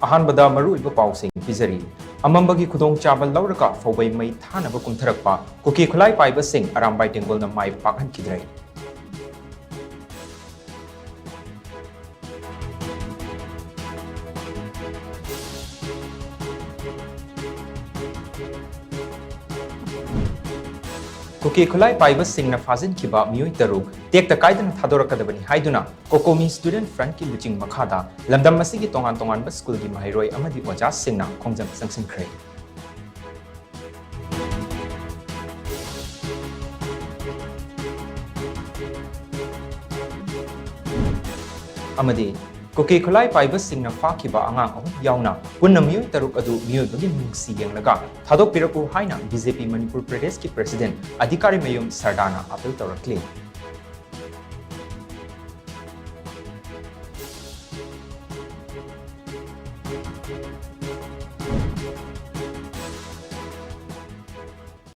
अहानबदा मरुइब पाउसिंग पिजरी अमंबगी खुदोंग चाबल लौरका फौबै मई थानब कुंथरकपा कुकी खुलाई पाइबसिंग अरामबाई टेंगोलना माइ पाखनखिद्रे cookie खुलाई पाइबसिंगना फाजिनखिबा मियोइ तरुक टेक्ता कायदना थादोरकदबनी हाइदुना कोकोमी student front की लुचिंग मखादा लमदम मसिगी तोंगान तोंगानबा school की महिरोय अमदी ओजासिंगना खोंजंग संगसिनख्रे अमदी कुकी खुलाई पाइबसिंगना फाखिबा आंगांग अहुम यावना पुन्ना मियोइ तरुक अदु मियोइबगी नुंगसी येंगलगा थादोक पिरकु हाइना बीजेपी मणिपुर प्रदेश की प्रेसिडेंट अधिकारी मयुम सरदाना अपील तौरक्ली